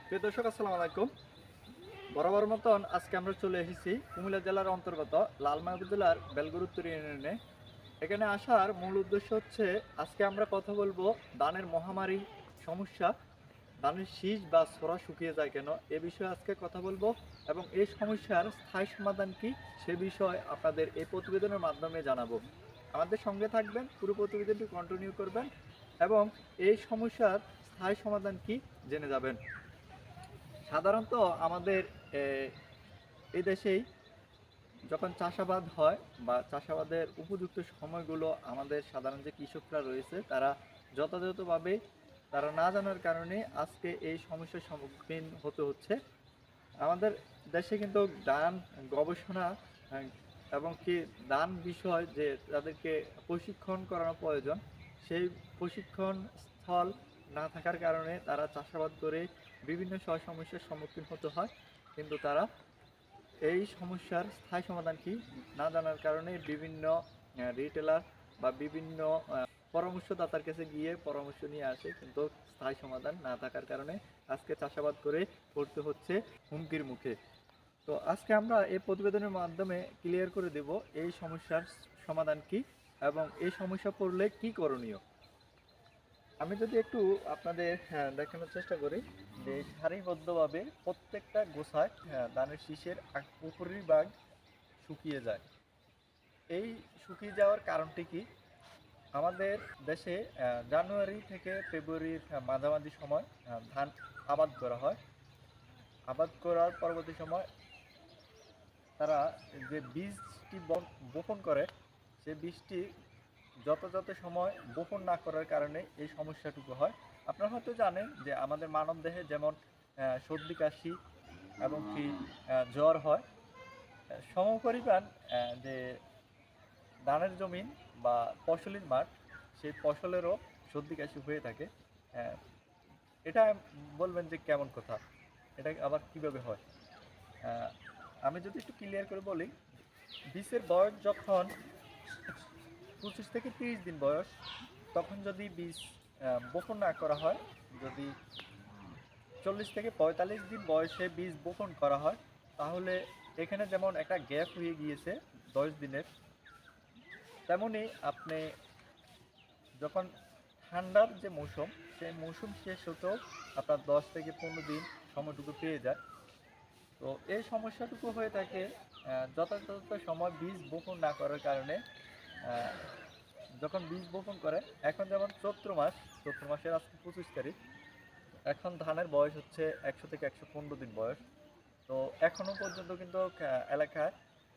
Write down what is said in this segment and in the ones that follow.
প্রিয় দর্শক, আসসালামু আলাইকুম। বরাবর মতন আজকে আমরা চলে এসেছি কুমিল্লা জেলার অন্তর্গত লালমাই উপজেলার বেলগুরুত্তর ইউনিয়নে। এখানে আসার মূল উদ্দেশ্য হচ্ছে আজকে আমরা কথা বলবো ধানের মহামারী সমস্যা, ধানের শীষ বা ছোরা শুকিয়ে যায় কেন, এ বিষয়ে আজকে কথা বলবো এবং এই সমস্যার স্থায়ী সমাধান কি সে বিষয়ে আপনাদের এই প্রতিবেদনের মাধ্যমে জানাবো। আমাদের সঙ্গে থাকবেন, পুরো প্রতিবেদনটি কন্টিনিউ করবেন এবং এই সমস্যার স্থায়ী সমাধান কি জেনে যাবেন। সাধারণত আমাদের এ, এই দেশেই যখন চাষাবাদ হয় বা চাষাবাদের উপযুক্ত সময়গুলো আমাদের সাধারণ যে কৃষকরা রয়েছে তারা যথাযথভাবে তারা না জানার কারণে আজকে এই সমস্যার সম্মুখীন হতে হচ্ছে। আমাদের দেশে কিন্তু ধান গবেষণা আহ, এবং কি ধান বিষয় যে তাদেরকে প্রশিক্ষণ করানো প্রয়োজন, সেই প্রশিক্ষণ স্থল না থাকার কারণে তারা চাষাবাদ করে বিভিন্ন সমস্যার সম্মুখীন হতে হয়। কিন্তু তারা এই সমস্যার স্থায়ী সমাধান কি না জানার কারণে বিভিন্ন রিটেলার বা বিভিন্ন পরামর্শদাতার কাছে গিয়ে পরামর্শ নিয়ে আসে, কিন্তু স্থায়ী সমাধান না থাকার কারণে আজকে চাষাবাদ করে পড়তে হচ্ছে হুমকির মুখে। তো আজকে আমরা এই প্রতিবেদনের মাধ্যমে ক্লিয়ার করে দেব এই সমস্যার সমাধান কি এবং এই সমস্যা পড়লে কি করণীয়। আমি যদি একটু আপনাদের দেখানোর চেষ্টা করি যে সারিবদ্ধভাবে প্রত্যেকটা গোছায় ধানের শীষের উপরির ভাগ শুকিয়ে যায়। এই শুকিয়ে যাওয়ার কারণটি কি? আমাদের দেশে জানুয়ারি থেকে ফেব্রুয়ারির মাঝামাঝি সময় ধান আবাদ করা হয়। আবাদ করার পরবর্তী সময় তারা যে বীজটি বপন করে, সেই বীজটি যথাযথ সময় বপন না করার কারণে এই সমস্যাটুকু হয়। আপনারা হয়তো জানেন যে আমাদের মানবদেহে যেমন সর্দি কাশি এবং কি জ্বর হয়, সমপরিমাণ যে ধানের জমিন বা ফসলের মাঠ, সেই ফসলেরও সর্দি কাশি হয়ে থাকে। আহ, এটা বলবেন যে কেমন কথা, এটা আবার কিভাবে হয়? আহ, আমি যদি একটু ক্লিয়ার করে বলি, বীজের বয়স যখন 25 থেকে 30 দিন বয়স, তখন যদি বীজ বপন না করা হয়, যদি 40 থেকে 45 দিন বয়সে বীজ বপন করা হয়, তাহলে এখানে যেমন একটা গ্যাপ হয়ে গিয়েছে 10 দিনের, তেমনি আপনি যখন ঠান্ডার যে মৌসুম, সেই মৌসুম শেষ হতেও আপনার 10 থেকে 15 দিন সময়টুকু পেয়ে যায়। তো এই সমস্যাটুকু হয়ে থাকে যথাযথ সময় বীজ বপন না করার কারণে। আহ, যখন বীজ বপন করে, এখন যেমন চৈত্র মাসের আজকে 25 তারিখ, এখন ধানের বয়স হচ্ছে 100 থেকে 115 দিন বয়স। তো এখনো পর্যন্ত কিন্তু এলাকায়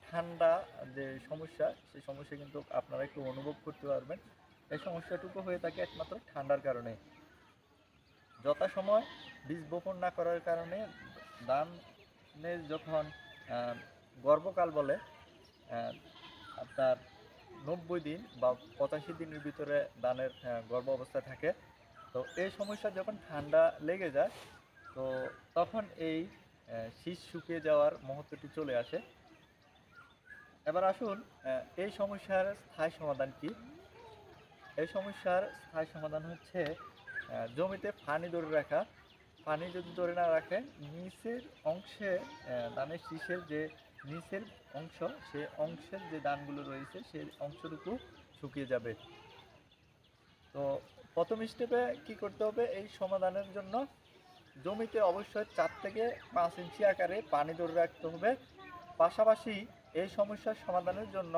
ঠান্ডা যে সমস্যা, সেই সমস্যা কিন্তু আপনারা একটু অনুভব করতে পারবেন। এই সমস্যাটুকু হয়ে থাকে একমাত্র ঠান্ডার কারণে। যথাসময় বীজ বপন না করার কারণে ধানের যখন আহ, গর্ভকাল বলে, আহ, আপনার 90 দিন বা 85 দিনের ভিতরে ধানের গর্ভ অবস্থায় থাকে। তো এই সমস্যা যখন ঠান্ডা লেগে যায়, তো তখন এই শীষ শুকিয়ে যাওয়ার মুহূর্তটি চলে আসে। এবার আসুন, এই সমস্যার স্থায়ী সমাধান কি? এই সমস্যার স্থায়ী সমাধান হচ্ছে জমিতে পানি ধরে রাখা। পানি যদি ধরে না রাখে, নিচের অংশে ধানের শীষের যে নিচের অংশ, সে অংশের যে ধানগুলো রয়েছে সেই অংশটুকু শুকিয়ে যাবে। তো প্রথম স্টেপে কি করতে হবে এই সমাধানের জন্য? জমিতে অবশ্যই 4 থেকে 5 ইঞ্চি আকারে পানি ধরে রাখতে হবে। পাশাপাশি এই সমস্যার সমাধানের জন্য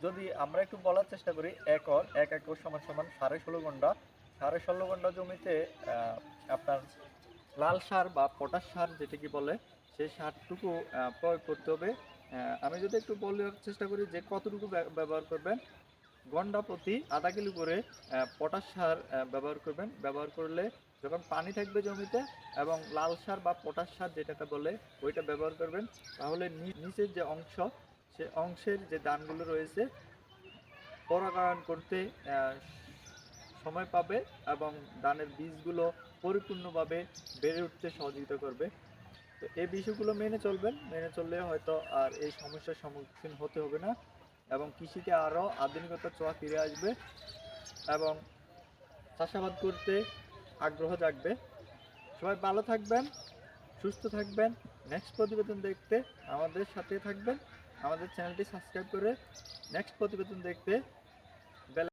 যদি আমরা একটু বলার চেষ্টা করি, এক একর সমান সমান 16.5 ঘন্টা, 16.5 ঘন্টা জমিতে আপনার লাল সার বা পটাশ সার যেটা কি বলে, সেই সারটুকু প্রয়োগ করতে হবে। আমি যদি একটু বলার চেষ্টা করি যে কতটুকু ব্যবহার করবেন, ঘন্টা প্রতি আধা কিলো করে পটাশ সার ব্যবহার করবেন। ব্যবহার করলে যখন পানি থাকবে জমিতে এবং লাল সার বা পটাশ সার যেটাকে বলে ওইটা ব্যবহার করবেন, তাহলে নিচের যে অংশ, সে অংশের যে ধানগুলো রয়েছে পরাগায়ন করতে সময় পাবে এবং ধানের বীজগুলো পরিপূর্ণভাবে বেড়ে উঠতে সহযোগিতা করবে। তো এই বিষয়গুলো মেনে চলবেন, মেনে চললে হয়তো আর এই সমস্যার সম্মুখীন হতে হবে না এবং কৃষিতে আরও আধুনিকতার ছোঁয়া ফিরে আসবে এবং চাষাবাদ করতে আগ্রহ জাগবে। সবাই ভালো থাকবেন, সুস্থ থাকবেন। নেক্সট প্রতিবেদন দেখতে আমাদের সাথে থাকবেন। আমাদের চ্যানেলটি সাবস্ক্রাইব করে নেক্সট প্রতিবেদন দেখতে